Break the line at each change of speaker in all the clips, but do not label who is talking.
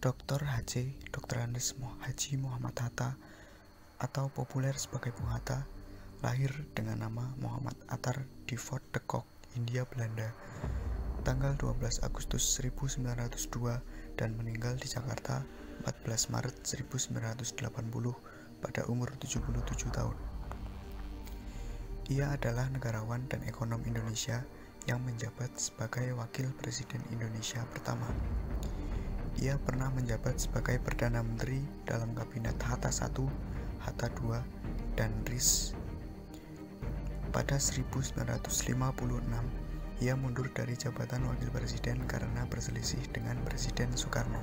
Dr. Andes Haji Muhammad Hatta atau populer sebagai Bung Hatta, lahir dengan nama Muhammad Attar di Fort de Kock, Hindia Belanda, tanggal 12 Agustus 1902 dan meninggal di Jakarta 14 Maret 1980 pada umur 77 tahun. Ia adalah negarawan dan ekonom Indonesia yang menjabat sebagai Wakil Presiden Indonesia pertama. Ia pernah menjabat sebagai Perdana Menteri dalam Kabinet Hatta I, Hatta II, dan RIS. Pada 1956, ia mundur dari jabatan Wakil Presiden karena berselisih dengan Presiden Soekarno.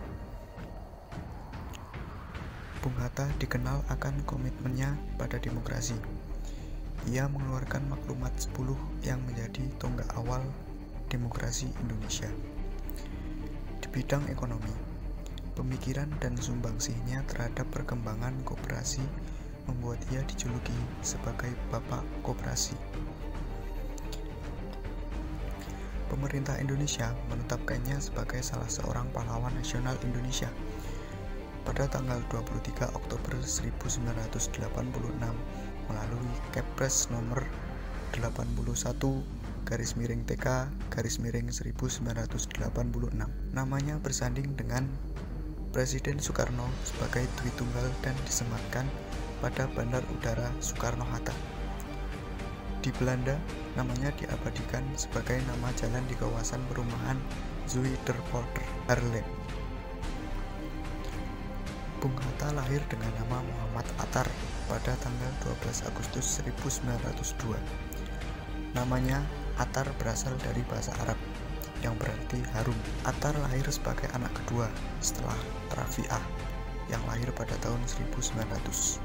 Bung Hatta dikenal akan komitmennya pada demokrasi. Ia mengeluarkan Maklumat 10 yang menjadi tonggak awal demokrasi Indonesia. Di bidang ekonomi, pemikiran dan sumbangsihnya terhadap perkembangan koperasi membuat ia dijuluki sebagai Bapak Koperasi. Pemerintah Indonesia menetapkannya sebagai salah seorang pahlawan nasional Indonesia. Pada tanggal 23 Oktober 1986 melalui Kepres nomor 81-TK-1986. Namanya bersanding dengan Presiden Soekarno sebagai Dwi Tunggal dan disematkan pada Bandar Udara Soekarno-Hatta. Di Belanda, namanya diabadikan sebagai nama jalan di kawasan perumahan Zuiderpolder, Haarlem. Bung Hatta lahir dengan nama Muhammad Attar pada tanggal 12 Agustus 1902. Namanya Attar berasal dari bahasa Arab yang berarti harum. Attar lahir sebagai anak kedua setelah Rafi'ah yang lahir pada tahun 1900.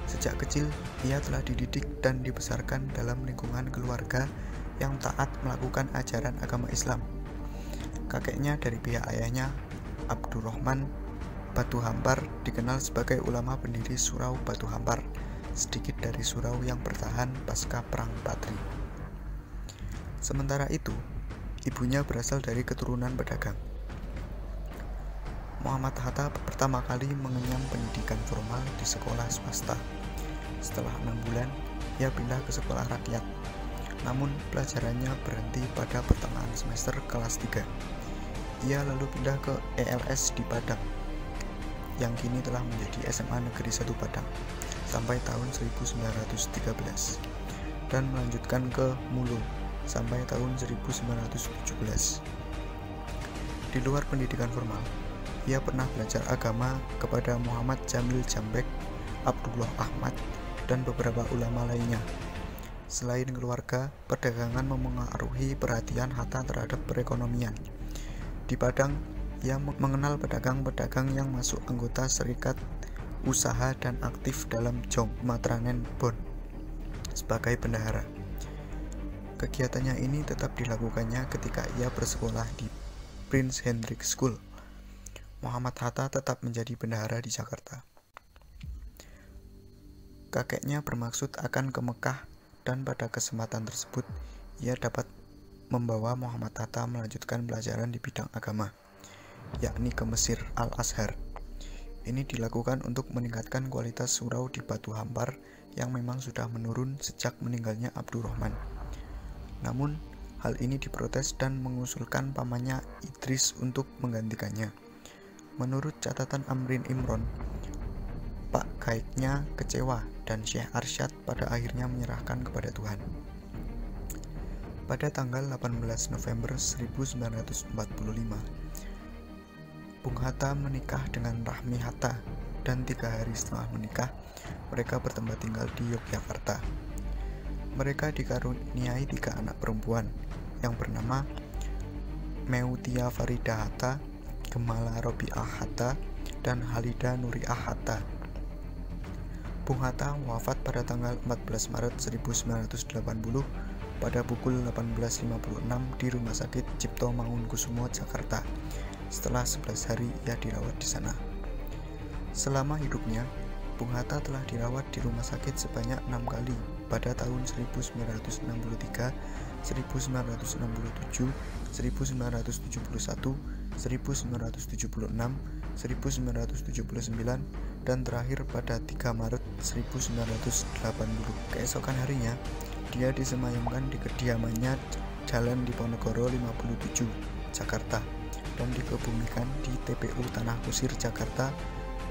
Sejak kecil, ia telah dididik dan dibesarkan dalam lingkungan keluarga yang taat melakukan ajaran agama Islam. Kakeknya dari pihak ayahnya, Abdurrahman Batu Hampar, dikenal sebagai ulama pendiri Surau Batu Hampar, sedikit dari surau yang bertahan pasca Perang Patri. Sementara itu, ibunya berasal dari keturunan pedagang. Muhammad Hatta pertama kali mengenyam pendidikan formal di sekolah swasta. Setelah 6 bulan, ia pindah ke sekolah rakyat. Namun, pelajarannya berhenti pada pertengahan semester kelas 3. Ia lalu pindah ke ELS di Padang, yang kini telah menjadi SMA Negeri 1 Padang, sampai tahun 1913, dan melanjutkan ke Mulu sampai tahun 1917. Di luar pendidikan formal, ia pernah belajar agama kepada Muhammad Jamil Jambek, Abdullah Ahmad, dan beberapa ulama lainnya. Selain keluarga, perdagangan memengaruhi perhatian Hatta terhadap perekonomian. Di Padang, ia mengenal pedagang-pedagang yang masuk anggota serikat usaha dan aktif dalam Jong Matranen Bon sebagai bendahara. Kegiatannya ini tetap dilakukannya ketika ia bersekolah di Prince Hendrik School. Muhammad Hatta tetap menjadi bendahara di Jakarta. Kakeknya bermaksud akan ke Mekah dan pada kesempatan tersebut ia dapat membawa Muhammad Hatta melanjutkan pelajaran di bidang agama, yakni ke Mesir Al-Azhar. Ini dilakukan untuk meningkatkan kualitas surau di Batu Hampar yang memang sudah menurun sejak meninggalnya Abdurrahman. Namun, hal ini diprotes dan mengusulkan pamannya Idris untuk menggantikannya. Menurut catatan Amrin Imron, Pak Gaiknya kecewa dan Syekh Arsyad pada akhirnya menyerahkan kepada Tuhan. Pada tanggal 18 November 1945, Bung Hatta menikah dengan Rahmi Hatta, dan 3 hari setelah menikah, mereka bertempat tinggal di Yogyakarta. Mereka dikaruniai 3 anak perempuan yang bernama Meutia Farida Hatta, Gemala Robiah Hatta, dan Halida Nuriah Hatta. Bung Hatta wafat pada tanggal 14 Maret 1980 pada pukul 18.56 di Rumah Sakit Cipto Mangunkusumo, Jakarta. Setelah 11 hari ia dirawat di sana. Selama hidupnya, Bung Hatta telah dirawat di rumah sakit sebanyak 6 kali pada tahun 1963, 1967, 1971, 1976, 1979, dan terakhir pada 3 Maret 1980. Keesokan harinya, dia disemayamkan di kediamannya Jalan Diponegoro 57, Jakarta, dan dikebumikan di TPU Tanah Kusir, Jakarta,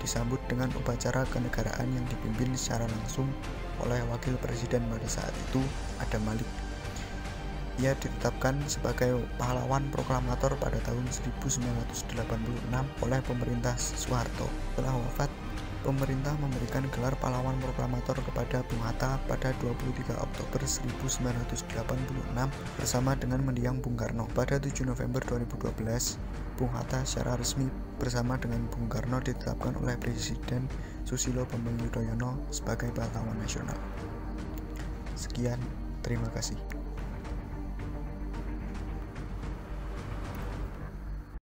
disambut dengan upacara kenegaraan yang dipimpin secara langsung oleh Wakil Presiden pada saat itu, Adam Malik. Ia ditetapkan sebagai pahlawan proklamator pada tahun 1986 oleh pemerintah Soeharto. Setelah wafat, pemerintah memberikan gelar pahlawan proklamator kepada Bung Hatta pada 23 Oktober 1986 bersama dengan mendiang Bung Karno. Pada 7 November 2012, Bung Hatta secara resmi bersama dengan Bung Karno ditetapkan oleh Presiden Susilo Bambang Yudhoyono sebagai pahlawan nasional. Sekian, terima kasih.